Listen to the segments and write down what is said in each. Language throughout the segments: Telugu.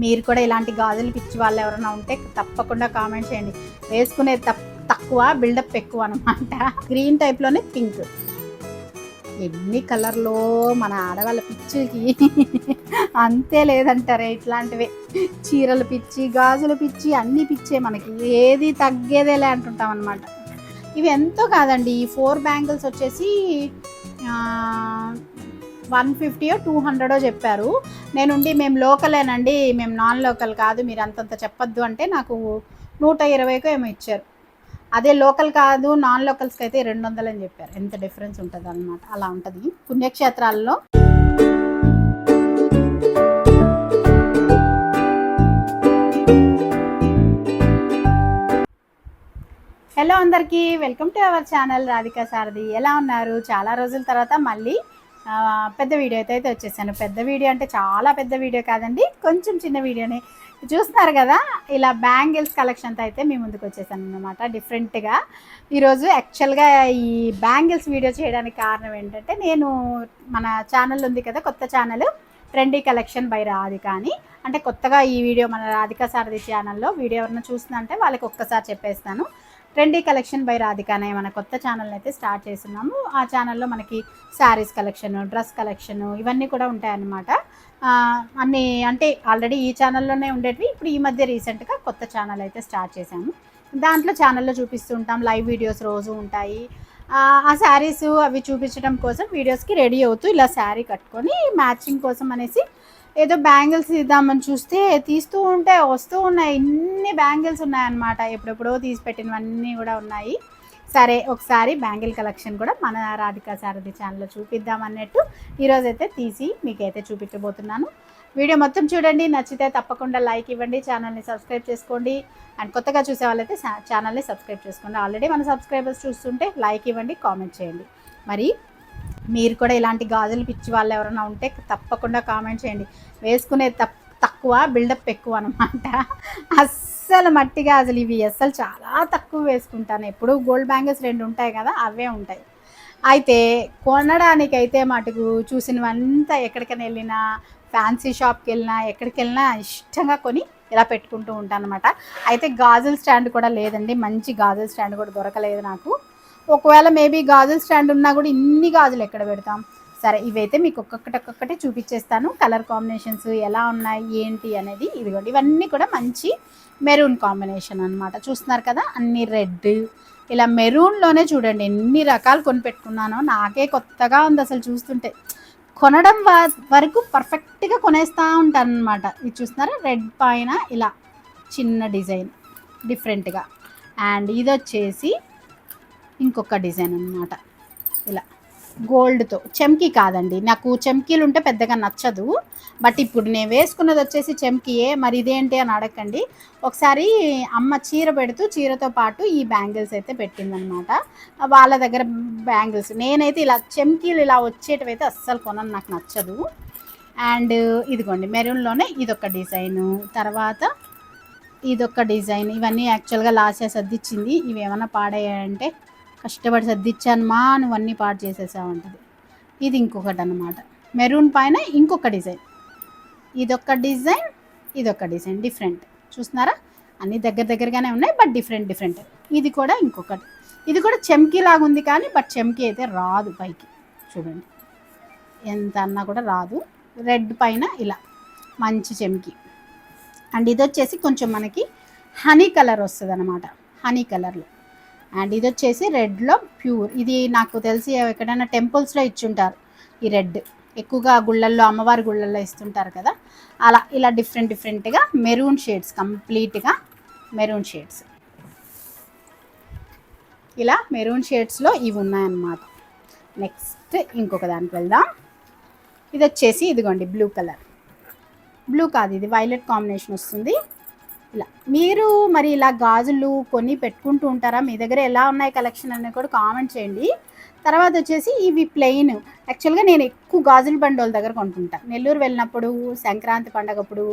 మీరు కూడా ఇలాంటి గాజులు పిచ్చి వాళ్ళు ఎవరైనా ఉంటే తప్పకుండా కామెంట్ చేయండి. వేసుకునేది తక్కువ, బిల్డప్ ఎక్కువ అనమాట. గ్రీన్ టైప్లోనే పింక్. ఎన్ని కలర్లో మన ఆడవాళ్ళ పిచ్చికి అంతే లేదంటారే. ఇట్లాంటివే చీరల పిచ్చి, గాజుల పిచ్చి, అన్ని పిచ్చే మనకి, ఏది తగ్గేదేలే అంటుంటాం అనమాట. ఇవి ఎంతో కాదండి, ఈ 4 బ్యాంగిల్స్ వచ్చేసి 150 200 చెప్పారు. నేనుండి మేము లోకలేనండి, మేము నాన్ లోకల్ కాదు, మీరు అంతంత చెప్పొద్దు అంటే నాకు 120కో ఏమో ఇచ్చారు. అదే లోకల్ కాదు నాన్ లోకల్స్కి అయితే 200 అని చెప్పారు. ఎంత డిఫరెన్స్ ఉంటుంది అనమాట. అలా ఉంటుంది పుణ్యక్షేత్రాల్లో. హలో అందరికీ, welcome to our channel Radhika Sarathi. ఎలా ఉన్నారు? చాలా రోజుల తర్వాత మళ్ళీ పెద్ద వీడియో అయితే వచ్చేసాను. పెద్ద వీడియో అంటే చాలా పెద్ద వీడియో కాదండి, కొంచెం చిన్న వీడియోని చూస్తున్నారు కదా. ఇలా బ్యాంగిల్స్ కలెక్షన్తో అయితే మీ ముందుకు వచ్చేసాను అన్నమాట, డిఫరెంట్గా. ఈరోజు యాక్చువల్గా ఈ బ్యాంగిల్స్ వీడియో చేయడానికి కారణం ఏంటంటే, నేను మన ఛానల్ ఉంది కదా, కొత్త channel trendy collection by Radhika అని. అంటే కొత్తగా ఈ వీడియో మన రాధికా సారథి ఛానల్లో వీడియో ఎవరైనా చూస్తుందంటే వాళ్ళకి ఒక్కసారి చెప్పేస్తాను. ట్రెండీ కలెక్షన్ బై రాధిక అనే మన కొత్త ఛానల్ అయితే స్టార్ట్ చేస్తున్నాము. ఆ ఛానల్లో మనకి శారీస్ కలెక్షన్, డ్రెస్ కలెక్షన్ ఇవన్నీ కూడా ఉంటాయన్నమాట. అన్నీ అంటే ఆల్రెడీ ఈ ఛానల్లోనే ఉండేటివి, ఇప్పుడు ఈ మధ్య రీసెంట్గా కొత్త ఛానల్ అయితే స్టార్ట్ చేశాము. దాంట్లో ఛానల్లో చూపిస్తూ ఉంటాం, లైవ్ వీడియోస్ రోజు ఉంటాయి. ఆ శారీస్ అవి చూపించడం కోసం వీడియోస్కి రెడీ అవుతూ ఇలా శారీ కట్టుకొని మ్యాచింగ్ కోసం అనేసి ఏదో బ్యాంగిల్స్ ఇద్దామని చూస్తే తీస్తూ ఉంటే వస్తూ ఉన్నాయి. ఇన్ని బ్యాంగిల్స్ ఉన్నాయన్నమాట, ఎప్పుడెప్పుడో తీసి పెట్టినవన్నీ కూడా ఉన్నాయి. సరే ఒకసారి బ్యాంగిల్ కలెక్షన్ కూడా మన రాధికా సారథి ఛానల్లో చూపిద్దాం అన్నట్టు ఈరోజైతే తీసి మీకైతే చూపించబోతున్నాను. వీడియో మొత్తం చూడండి, నచ్చితే తప్పకుండా లైక్ ఇవ్వండి, ఛానల్ని సబ్స్క్రైబ్ చేసుకోండి. అండ్ కొత్తగా చూసే వాళ్ళైతే ఛానల్ని సబ్స్క్రైబ్ చేసుకోండి. ఆల్రెడీ మన సబ్స్క్రైబర్స్ చూస్తుంటే లైక్ ఇవ్వండి, కామెంట్ చేయండి. మరి మీరు కూడా ఇలాంటి గాజులు పిచ్చి వాళ్ళు ఎవరైనా ఉంటే తప్పకుండా కామెంట్ చేయండి. వేసుకునేది తక్కువ, బిల్డప్ ఎక్కువ అనమాట. అస్సలు మట్టి గాజులు ఇవి అస్సలు చాలా తక్కువ వేసుకుంటాను. ఎప్పుడు గోల్డ్ బ్యాంగిల్స్ 2 ఉంటాయి కదా, అవే ఉంటాయి. అయితే కొనడానికైతే మటుకు చూసినవంతా ఎక్కడికైనా వెళ్ళినా, ఫ్యాన్సీ షాప్కి వెళ్ళినా, ఎక్కడికి వెళ్ళినా ఇష్టంగా కొని ఇలా పెట్టుకుంటూ ఉంటాను అనమాట. అయితే గాజుల స్టాండ్ కూడా లేదండి, మంచి గాజుల స్టాండ్ కూడా దొరకలేదు నాకు. ఒకవేళ మేబీ గాజుల స్టాండ్ ఉన్నా కూడా ఇన్ని గాజులు ఎక్కడ పెడతాం. సరే ఇవైతే మీకు ఒక్కొక్కటి చూపించేస్తాను. కలర్ కాంబినేషన్స్ ఎలా ఉన్నాయి ఏంటి అనేది ఇదిగోండి. ఇవన్నీ కూడా మంచి మెరూన్ కాంబినేషన్ అనమాట. చూస్తున్నారు కదా, అన్ని రెడ్, ఇలా మెరూన్లోనే చూడండి ఎన్ని రకాలు కొనిపెట్టుకున్నానో. నాకే కొత్తగా ఉంది అసలు చూస్తుంటే. కొనడం వరకు పర్ఫెక్ట్గా కొనేస్తూ ఉంటాను అనమాట. ఇది చూస్తున్నారా, రెడ్ పైన ఇలా చిన్న డిజైన్ డిఫరెంట్గా. అండ్ ఇది వచ్చేసి ఇంకొక డిజైన్ అనమాట, ఇలా గోల్డ్తో. చెమ్కీ కాదండి, నాకు చెమ్కీలు ఉంటే పెద్దగా నచ్చదు. బట్ ఇప్పుడు నేను వేసుకున్నది వచ్చేసి చెమ్కీయే. మరి ఇదేంటి అని అడగండి. ఒకసారి అమ్మ చీర పెడుతూ చీరతో పాటు ఈ బ్యాంగిల్స్ అయితే పెట్టిందనమాట. వాళ్ళ దగ్గర బ్యాంగిల్స్ నేనైతే ఇలా చెమ్కీలు ఇలా వచ్చేటివైతే అస్సలు కొనను, నాకు నచ్చదు. అండ్ ఇదిగోండి మెరూన్లోనే ఇదొక డిజైను, తర్వాత ఇదొక డిజైన్. ఇవన్నీ యాక్చువల్గా లాస్ట్ సర్దిచ్చింది. ఇవి ఏమన్నా పాడయ్యాయంటే, కష్టపడి సర్దిచ్చాను మా, నువ్వన్నీ పాడు చేసేసావంటది. ఇది ఇంకొకటి అనమాట, మెరూన్ పైన ఇంకొక డిజైన్. ఇదొక డిజైన్, ఇదొక డిజైన్ డిఫరెంట్. చూస్తున్నారా, అన్నీ దగ్గరగానే ఉన్నాయి బట్ డిఫరెంట్. ఇది కూడా ఇంకొకటి, ఇది కూడా చెమ్కీ లాగా ఉంది కానీ బట్ చెమ్కీ అయితే రాదు పైకి. చూడండి ఎంత అన్నా కూడా రాదు. రెడ్ పైన ఇలా మంచి చెమ్కీ. అండ్ ఇది వచ్చేసి కొంచెం మనకి హనీ కలర్ వస్తుంది అనమాట, హనీ కలర్లో. అండ్ ఇది వచ్చేసి రెడ్లో ప్యూర్. ఇది నాకు తెలిసి ఎక్కడైనా టెంపుల్స్లో ఇచ్చుంటారు ఈ రెడ్, ఎక్కువగా గుళ్ళల్లో, అమ్మవారి గుళ్ళల్లో ఇస్తుంటారు కదా, అలా. ఇలా డిఫరెంట్గా మెరూన్ షేడ్స్, కంప్లీట్గా మెరూన్ షేడ్స్. ఇలా మెరూన్ షేడ్స్లో ఇవి ఉన్నాయన్నమాట. నెక్స్ట్ ఇంకొక దానికి వెళ్దాం. ఇది వచ్చేసి ఇదిగోండి బ్లూ కలర్, బ్లూ కాదు ఇది వైలెట్ కాంబినేషన్ వస్తుంది. ఇలా మీరు మరి ఇలా గాజులు కొని పెట్టుకుంటూ ఉంటారా? మీ దగ్గర ఎలా ఉన్నాయి కలెక్షన్ అనేది కూడా కామెంట్ చేయండి. తర్వాత వచ్చేసి ఇవి ప్లెయిన్. యాక్చువల్గా నేను ఎక్కువ గాజుల బండి వాళ్ళ దగ్గర కొంటుంటా. నెల్లూరు వెళ్ళినప్పుడు సంక్రాంతి పండగప్పుడు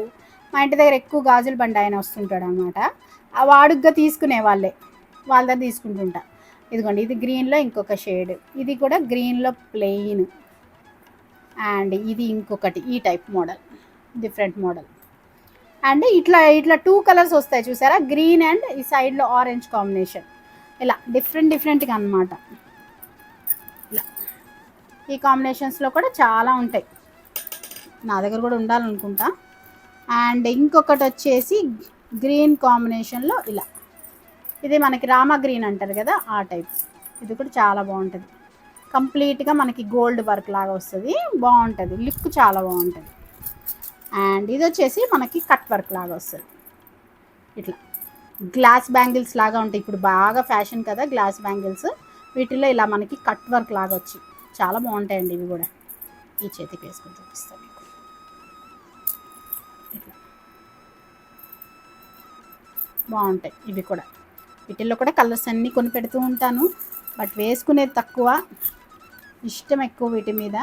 మా ఇంటి దగ్గర ఎక్కువ గాజుల బండి ఆయన వస్తుంటాడు అనమాట. ఆ వాడుగ్గా తీసుకునే వాళ్ళ దగ్గర తీసుకుంటుంటా. ఇదిగోండి ఇది గ్రీన్లో ఇంకొక షేడ్, ఇది కూడా గ్రీన్లో ప్లెయిన్. అండ్ ఇది ఇంకొకటి ఈ type model, different model. And ఇట్లా ఇట్లా 2 కలర్స్ వస్తాయి చూసారా, గ్రీన్ అండ్ ఈ సైడ్లో ఆరెంజ్ కాంబినేషన్. ఇలా డిఫరెంట్గా అనమాట. ఇలా ఈ కాంబినేషన్స్లో కూడా చాలా ఉంటాయి, నా దగ్గర కూడా ఉండాలనుకుంటా. అండ్ ఇంకొకటి వచ్చేసి గ్రీన్ కాంబినేషన్లో ఇలా, ఇది మనకి రామా గ్రీన్ అంటారు కదా ఆ టైప్. ఇది కూడా చాలా బాగుంటుంది, కంప్లీట్గా మనకి గోల్డ్ వర్క్ లాగా వస్తుంది, బాగుంటుంది, లుక్ చాలా బాగుంటుంది. అండ్ ఇది వచ్చేసి మనకి కట్ వర్క్ లాగా వస్తుంది, ఇట్లా గ్లాస్ బ్యాంగిల్స్ లాగా ఉంటాయి. ఇప్పుడు బాగా ఫ్యాషన్ కదా గ్లాస్ బ్యాంగిల్స్, వీటిల్లో ఇలా మనకి కట్ వర్క్ లాగా వచ్చి చాలా బాగుంటాయండి. ఇవి కూడా ఈ చేతికి వేసుకొని చూపిస్తాను మీకు. ఇట్లా బాగుంటాయి ఇవి కూడా. వీటిల్లో కూడా కలర్స్ అన్నీ కొని పెడుతూ ఉంటాను, బట్ వేసుకునేది తక్కువ, ఇష్టం ఎక్కువ వీటి మీద.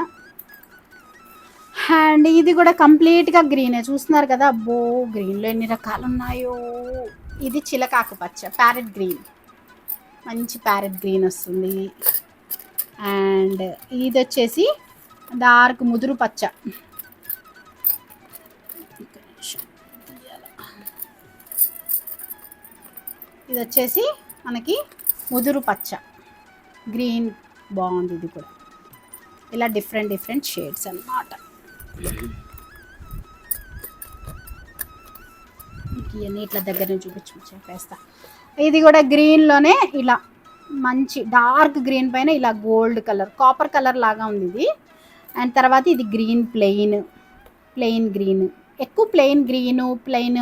అండ్ ఇది కూడా కంప్లీట్గా గ్రీనే, చూస్తున్నారు కదా. అబ్బో గ్రీన్లో ఎన్ని రకాలు ఉన్నాయో. ఇది చిలకాకు పచ్చ, ప్యారెట్ గ్రీన్, మంచి ప్యారెట్ గ్రీన్ వస్తుంది. అండ్ ఇది వచ్చేసి డార్క్ ముదురు పచ్చ, ఇది వచ్చేసి మనకి ముదురు పచ్చ గ్రీన్, బాగుంది ఇది కూడా. ఇలా డిఫరెంట్ షేడ్స్ అన్నమాట. ఇవన్నీ ఇట్లా దగ్గర నుంచి చూపించేస్తా. ఇది కూడా గ్రీన్లోనే ఇలా మంచి డార్క్ గ్రీన్ పైన ఇలా గోల్డ్ కలర్, కాపర్ కలర్ లాగా ఉంది ఇది. అండ్ తర్వాత ఇది గ్రీన్ ప్లెయిన్ గ్రీన్, ఎక్కువ ప్లెయిన్ గ్రీను ప్లెయిన్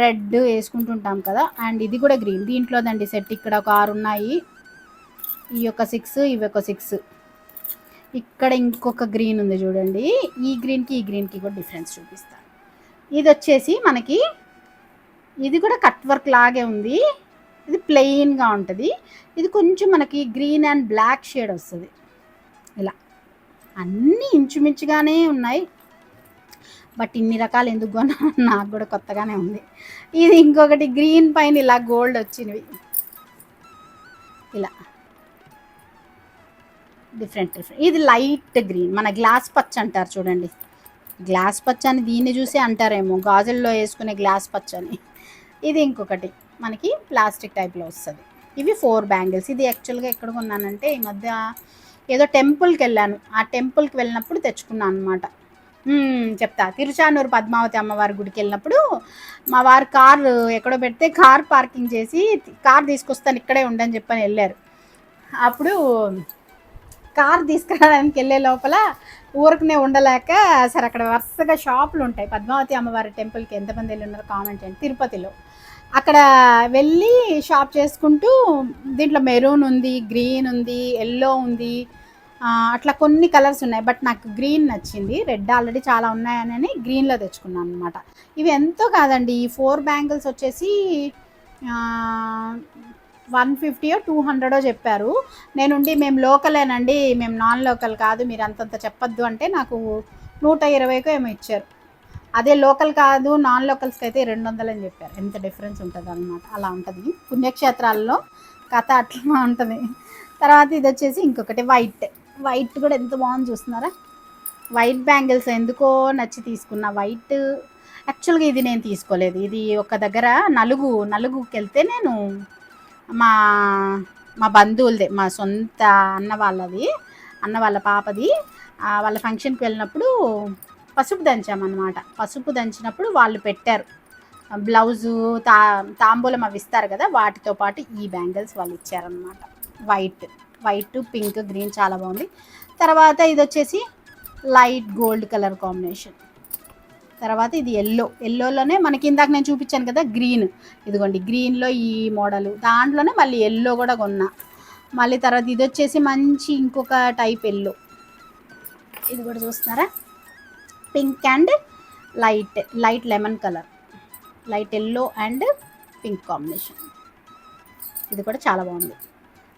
రెడ్ వేసుకుంటుంటాం కదా. అండ్ ఇది కూడా గ్రీన్, దీంట్లోదండి సెట్. ఇక్కడ ఒక 6 ఉన్నాయి, ఈ ఒక 6, ఇవి ఒక 6. ఇక్కడ ఇంకొక గ్రీన్ ఉంది చూడండి, ఈ గ్రీన్కి కూడా డిఫరెన్స్ చూపిస్తాను. ఇది వచ్చేసి మనకి, ఇది కూడా కట్ వర్క్ లాగే ఉంది, ఇది ప్లెయిన్గా ఉంటుంది. ఇది కొంచెం మనకి గ్రీన్ అండ్ బ్లాక్ షేడ్ వస్తుంది. ఇలా అన్నీ ఇంచుమించుగానే ఉన్నాయి, బట్ ఇన్ని రకాలు ఎందుకు కొన్నా నాకు కూడా కొత్తగానే ఉంది. ఇది ఇంకొకటి గ్రీన్ పైన ఇలా గోల్డ్ వచ్చినవి, ఇలా డిఫరెంట్. ఇది లైట్ గ్రీన్, మన గ్లాస్ పచ్చ అంటారు చూడండి, గ్లాస్ పచ్చ అని దీన్ని చూసి అంటారేమో, గాజుల్లో వేసుకునే గ్లాస్ పచ్చ అని. ఇది ఇంకొకటి మనకి ప్లాస్టిక్ టైప్లో వస్తుంది. ఇవి 4 బ్యాంగిల్స్. ఇది యాక్చువల్గా ఎక్కడ కొన్నానంటే ఈ మధ్య ఏదో టెంపుల్కి వెళ్ళాను, ఆ టెంపుల్కి వెళ్ళినప్పుడు తెచ్చుకున్నాను అనమాట. చెప్తా. తిరుచానూరు పద్మావతి అమ్మవారి గుడికి వెళ్ళినప్పుడు మా వారు కారు ఎక్కడో పెడితే కార్ పార్కింగ్ చేసి కార్ తీసుకొస్తాను ఇక్కడే ఉండని చెప్పని వెళ్ళారు. అప్పుడు కార్ తీసుకురావడానికి వెళ్ళే లోపల ఊరికనే ఉండలేక, సరే అక్కడ వరుసగా షాపులు ఉంటాయి పద్మావతి అమ్మవారి టెంపుల్కి ఎంతమంది వెళ్ళి ఉన్నారో కామెంట్ చేయండి, తిరుపతిలో. అక్కడ వెళ్ళి షాప్ చేసుకుంటూ దీంట్లో మెరూన్ ఉంది, గ్రీన్ ఉంది, ఎల్లో ఉంది, అట్లా కొన్ని కలర్స్ ఉన్నాయి. బట్ నాకు గ్రీన్ నచ్చింది, రెడ్ ఆల్రెడీ చాలా ఉన్నాయని గ్రీన్లో తెచ్చుకున్నాను అనమాట. ఇవి ఎంతో కాదండి, ఈ 4 బ్యాంగిల్స్ వచ్చేసి 150 or 200 చెప్పారు. నేనుండి మేము లోకలేనండి, మేము నాన్ లోకల్ కాదు, మీరు అంతంత చెప్పొద్దు అంటే నాకు 120కో ఏమో ఇచ్చారు. అదే లోకల్ కాదు నాన్ లోకల్స్కి అయితే 200 అని చెప్పారు. ఎంత డిఫరెన్స్ ఉంటుంది అనమాట, అలా ఉంటుంది పుణ్యక్షేత్రాల్లో కథ, అట్లా ఉంటుంది. తర్వాత ఇది వచ్చేసి ఇంకొకటి వైట్ కూడా ఎంత బాగుంది చూస్తున్నారా. వైట్ బ్యాంగిల్స్ ఎందుకో నచ్చి తీసుకున్నా. వైట్ యాక్చువల్గా ఇది నేను తీసుకోలేదు, ఇది ఒక దగ్గర నలుగుకి వెళ్తే నేను మా బంధువులదే, మా సొంత అన్న వాళ్ళ పాపది, వాళ్ళ ఫంక్షన్కి వెళ్ళినప్పుడు పసుపు దంచామన్నమాట. పసుపు దంచినప్పుడు వాళ్ళు పెట్టారు బ్లౌజు, తాంబూలం అవి ఇస్తారు కదా, వాటితో పాటు ఈ బ్యాంగిల్స్ వాళ్ళు ఇచ్చారనమాట. వైట్ పింక్ గ్రీన్ చాలా బాగుంది. తర్వాత ఇది వచ్చేసి లైట్ గోల్డ్ కలర్ కాంబినేషన్. తర్వాత ఇది ఎల్లోలోనే మనకి ఇందాక నేను చూపించాను కదా గ్రీన్, ఇదిగోండి గ్రీన్లో ఈ మోడలు, దాంట్లోనే మళ్ళీ ఎల్లో కూడా కొన్నా. మళ్ళీ తర్వాత ఇది వచ్చేసి మంచి ఇంకొక టైప్ ఎల్లో, ఇది కూడా చూస్తున్నారా, pink and light lemon colour, light yellow and pink combination, ఇది కూడా చాలా బాగుంది.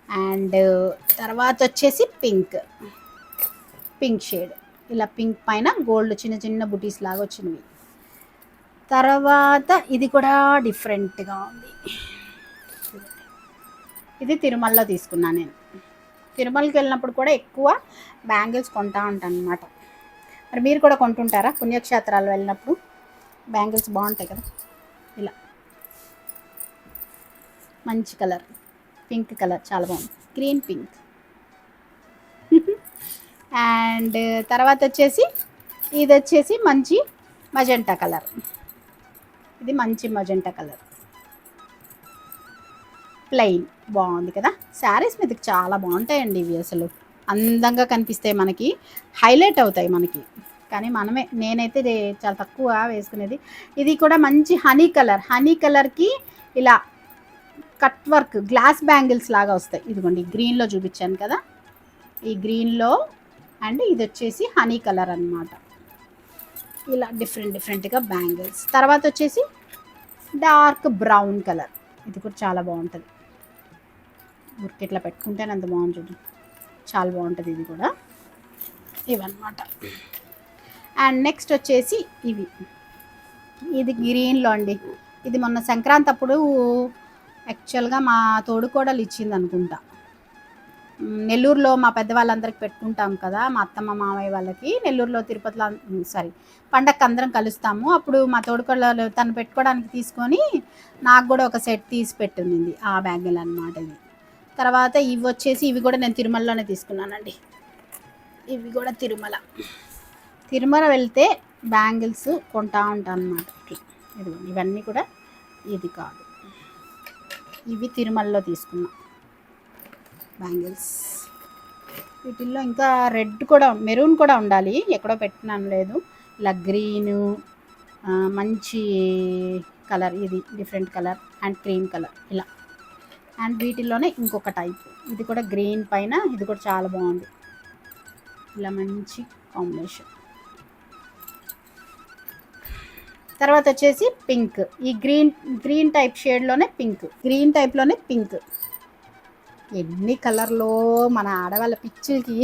అండ్ తర్వాత వచ్చేసి పింక్ షేడ్, ఇలా పింక్ పైన గోల్డ్ చిన్న చిన్న బుటీస్ లాగా వచ్చినవి. తర్వాత ఇది కూడా డిఫరెంట్గా ఉంది, ఇది తిరుమలలో తీసుకున్నాను నేను. తిరుమలకి వెళ్ళినప్పుడు కూడా ఎక్కువ బ్యాంగిల్స్ కొంటా ఉంటాను అనమాట. మరి మీరు కూడా కొంటుంటారా పుణ్యక్షేత్రాలు వెళ్ళినప్పుడు? బ్యాంగిల్స్ బాగుంటాయి కదా. ఇలా మంచి కలర్, పింక్ కలర్ చాలా బాగుంది, గ్రీన్ పింక్. అండ్ తర్వాత వచ్చేసి ఇది వచ్చేసి మంచి మజెంటా కలర్. ఇది మంచి మజెంటా కలర్, ప్లెయిన్, బాగుంది కదా. శారీస్ మీదకి చాలా బాగుంటాయండి ఇవి, అసలు అందంగా కనిపిస్తాయి, మనకి హైలైట్ అవుతాయి మనకి. కానీ నేనైతే చాలా తక్కువ వేసుకునేది. ఇది కూడా మంచి హనీ కలర్, హనీ కలర్కి ఇలా కట్ వర్క్ గ్లాస్ బ్యాంగిల్స్ లాగా వస్తాయి. ఇదిగోండి గ్రీన్లో చూపించాను కదా, ఈ గ్రీన్లో. అండ్ ఇది వచ్చేసి హనీ కలర్ అన్నమాట. ఇలా డిఫరెంట్గా బ్యాంగిల్స్. తర్వాత వచ్చేసి డార్క్ బ్రౌన్ కలర్, ఇది కూడా చాలా బాగుంటుంది. ఊరికి ఇట్లా పెట్టుకుంటేనే అంత బాగుంది చూడండి, చాలా బాగుంటుంది ఇది కూడా. ఇవన్నమాట. అండ్ నెక్స్ట్ వచ్చేసి ఇది గ్రీన్లో అండి. ఇది మొన్న సంక్రాంతి అప్పుడు యాక్చువల్గా మా తోడుకోడలు ఇచ్చింది అనుకుంటా. నెల్లూరులో మా పెద్దవాళ్ళందరికి పెట్టుకుంటాం కదా, మా అత్తమ్మ మామయ్య వాళ్ళకి. నెల్లూరులో తిరుపతిలో పండగకి అందరం కలుస్తాము. అప్పుడు మా తోడుకోడలు తను పెట్టుకోవడానికి తీసుకొని నాకు కూడా ఒక సెట్ తీసి పెట్టింది, ఆ బ్యాంగిల్ అన్నమాట ఇది. తర్వాత ఇవి కూడా నేను తిరుమలలోనే తీసుకున్నానండి. ఇవి కూడా తిరుమల వెళ్తే బ్యాంగిల్స్ కొంటా ఉంటాను అన్నమాట. ఇవన్నీ కూడా ఇది కాదు, ఇవి తిరుమలలో తీసుకున్నా బ్యాంగిల్స్. వీటిల్లో ఇంకా రెడ్ కూడా, మెరూన్ కూడా ఉండాలి, ఎక్కడో పెట్టినాను లేదు. ఇలా గ్రీను, మంచి కలర్, ఇది different colour, and cream colour ఇలా. అండ్ వీటిల్లోనే ఇంకొక టైప్, ఇది కూడా గ్రీన్ పైన, ఇది కూడా చాలా బాగుంది, ఇలా మంచి కాంబినేషన్. తర్వాత వచ్చేసి పింక్, ఈ గ్రీన్ టైప్ షేడ్లోనే పింక్, గ్రీన్ టైప్లోనే పింక్. ఎన్ని కలర్లో మన ఆడవాళ్ళ పిచ్చికి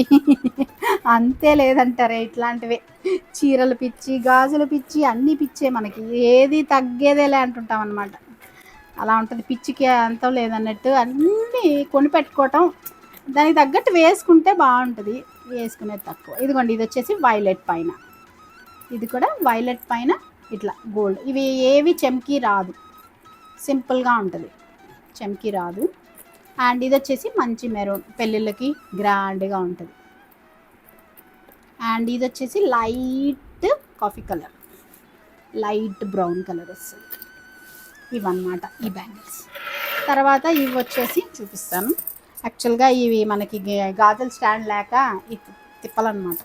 అంతే లేదంటారే. ఇట్లాంటివే చీరల పిచ్చి, గాజుల పిచ్చి, అన్నీ పిచ్చే మనకి, ఏది తగ్గేదేలే అంటుంటాం అనమాట. అలా ఉంటుంది, పిచ్చికి అంతం లేదన్నట్టు అన్నీ కొనిపెట్టుకోవటం, దానికి తగ్గట్టు వేసుకుంటే బాగుంటుంది, వేసుకునేది తక్కువ. ఇదిగోండి ఇది వచ్చేసి వైలెట్ పైన, ఇది కూడా వైలెట్ పైన ఇట్లా గోల్డ్. ఇవి ఏవి చెమ్కీ రాదు, సింపుల్గా ఉంటుంది, చెమ్కీ రాదు. అండ్ ఇది వచ్చేసి మంచి మెరూన్, పెళ్ళిళ్ళకి గ్రాండ్గా ఉంటుంది. అండ్ ఇది వచ్చేసి light coffee colour, light brown colour వస్తుంది. ఇవన్నమాట ఈ బ్యాంగిల్స్. తర్వాత ఇవి వచ్చేసి చూపిస్తాను. యాక్చువల్గా ఇవి మనకి గాజుల స్టాండ్ లేక తిప్పాలన్నమాట,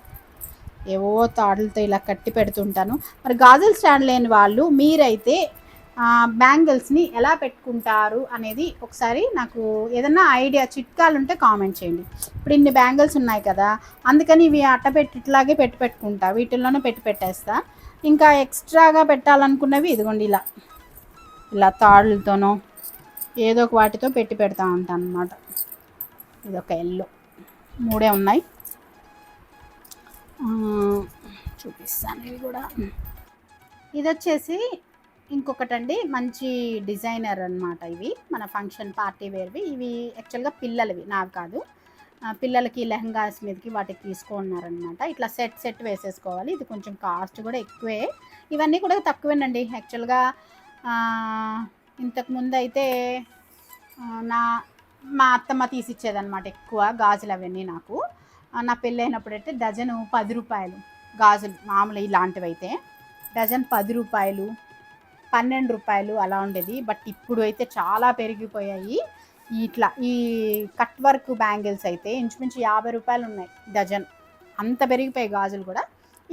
ఏవో తాడులతో ఇలా కట్టి పెడుతుంటాను. మరి గాజుల స్టాండ్ లేని వాళ్ళు మీరైతే బ్యాంగిల్స్ని ఎలా పెట్టుకుంటారు అనేది ఒకసారి నాకు ఏదన్నా ఐడియా, చిట్కాలు ఉంటే కామెంట్ చేయండి. ఇప్పుడు ఇన్ని బ్యాంగిల్స్ ఉన్నాయి కదా, అందుకని ఇవి ఇట్లాగే పెట్టుకుంటా, వీటిల్లోనే పెట్టేస్తా. ఇంకా ఎక్స్ట్రాగా పెట్టాలనుకున్నవి ఇదిగోండి ఇలా తాడులతోనో ఏదో ఒక వాటితో పెడతా ఉంటాను అన్నమాట. ఇదొక ఎల్లో, 3 ఉన్నాయి, చూపిస్తాను ఇవి కూడా. ఇది వచ్చేసి ఇంకొకటండి, మంచి డిజైనర్ అన్నమాట. ఇవి మన ఫంక్షన్ పార్టీ వేర్వి, ఇవి యాక్చువల్గా పిల్లలవి, నాకు కాదు. పిల్లలకి లెహంగాస్ మీదకి వాటికి తీసుకున్నారనమాట. ఇట్లా సెట్ వేసేసుకోవాలి. ఇది కొంచెం కాస్ట్ కూడా ఎక్కువే, ఇవన్నీ కూడా తక్కువేనండి యాక్చువల్గా. ఇంతకుముందు అయితే మా అత్తమ్మ తీసిచ్చేదనమాట ఎక్కువ గాజులు అవన్నీ నాకు. నా పెళ్ళైనప్పుడు అయితే డజను 10 రూపాయలు గాజులు, మామూలు ఇలాంటివి అయితే డజన్ 10 రూపాయలు, 12 రూపాయలు అలా ఉండేది. బట్ ఇప్పుడు అయితే చాలా పెరిగిపోయాయి. ఈ కట్ వర్క్ బ్యాంగిల్స్ అయితే ఇంచుమించు 50 రూపాయలు ఉన్నాయి డజన్, అంత పెరిగిపోయాయి గాజులు కూడా.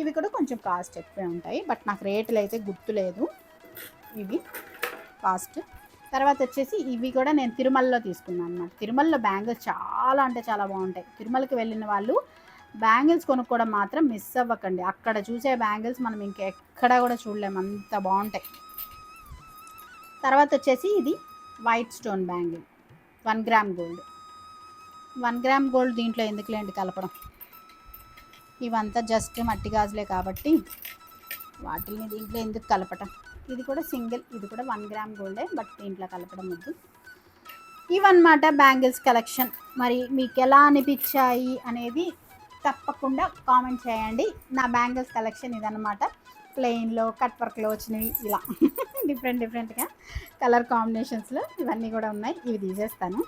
ఇవి కూడా కొంచెం కాస్ట్ ఎక్కువే ఉంటాయి, బట్ నాకు రేట్లు అయితే గుర్తులేదు ఇవి కాస్ట్. తర్వాత వచ్చేసి ఇవి కూడా నేను తిరుమలలో తీసుకున్నాను అన్నమాట. తిరుమలలో బ్యాంగిల్స్ చాలా అంటే చాలా బాగుంటాయి. తిరుమలకి వెళ్ళిన వాళ్ళు బ్యాంగిల్స్ కొనుక్కోవడం మాత్రం మిస్ అవ్వకండి. అక్కడ చూసే బ్యాంగిల్స్ మనం ఇంకెక్కడా కూడా చూడలేము, అంత బాగుంటాయి. తర్వాత వచ్చేసి ఇది white stone bangle, 1 gram gold. 1 gram gold దీంట్లో ఎందుకులేండి కలపడం, ఇవంతా జస్ట్ మట్టి గాజులే కాబట్టి వాటిని దీంట్లో ఎందుకు కలపటం. ఇది కూడా సింగిల్, ఇది కూడా 1 గ్రామ్ గోల్డే, బట్ దీంట్లో కలపడం వద్దు. ఇవన్నమాట బ్యాంగిల్స్ కలెక్షన్. మరి మీకు ఎలా అనిపించాయి అనేది తప్పకుండా కామెంట్ చేయండి. నా బ్యాంగిల్స్ కలెక్షన్ ఇదన్నమాట. ప్లెయిన్లో కట్ వర్క్లో వచ్చినవి ఇలా డిఫరెంట్గా కలర్ కాంబినేషన్స్లో ఇవన్నీ కూడా ఉన్నాయి. ఇవి తీసేస్తాను.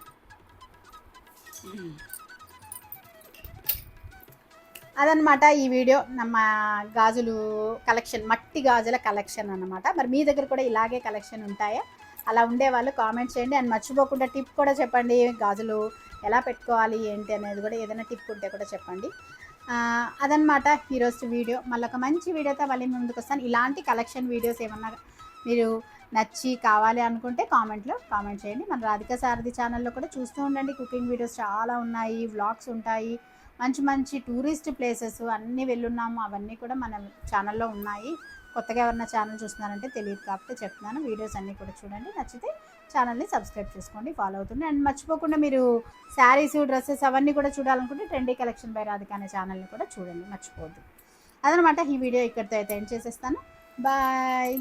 అదనమాట ఈ వీడియో. మా గాజులు కలెక్షన్, మట్టి గాజుల కలెక్షన్ అన్నమాట. మరి మీ దగ్గర కూడా ఇలాగే కలెక్షన్ ఉంటాయా? అలా ఉండేవాళ్ళు కామెంట్ చేయండి. అండ్ మర్చిపోకుండా టిప్ కూడా చెప్పండి, గాజులు ఎలా పెట్టుకోవాలి ఏంటి అనేది కూడా ఏదైనా టిప్ ఉంటే కూడా చెప్పండి. అదనమాట ఈరోజు వీడియో. మళ్ళీ ఒక మంచి వీడియోతో మళ్ళీ ముందుకు వస్తాను. ఇలాంటి కలెక్షన్ వీడియోస్ ఏమన్నా మీరు నచ్చి కావాలి అనుకుంటే కామెంట్లో కామెంట్ చేయండి. మన రాధికా సారథి ఛానల్లో కూడా చూస్తూ ఉండండి. కుకింగ్ వీడియోస్ చాలా ఉన్నాయి, వ్లాగ్స్ ఉంటాయి, మంచి మంచి టూరిస్ట్ ప్లేసెస్ అన్నీ వెళ్ళున్నాము. అవన్నీ కూడా మన ఛానల్లో ఉన్నాయి. కొత్తగా ఎవరన్నా ఛానల్ చూస్తున్నారంటే తెలియదు కాబట్టి చెప్తున్నాను. వీడియోస్ అన్నీ కూడా చూడండి. నచ్చితే ఛానల్ని సబ్స్క్రైబ్ చేసుకోండి, ఫాలో అవుతుంది. అండ్ మర్చిపోకుండా మీరు శారీస్, డ్రెస్సెస్ అవన్నీ కూడా చూడాలనుకుంటే ట్రెండీ కలెక్షన్ బై రాధిక అనే ఛానల్ని కూడా చూడండి, మర్చిపోవద్దు. అదనమాట ఈ వీడియో ఇక్కడితో అయితే ఎండ్ చేసేస్తాను. బాయ్.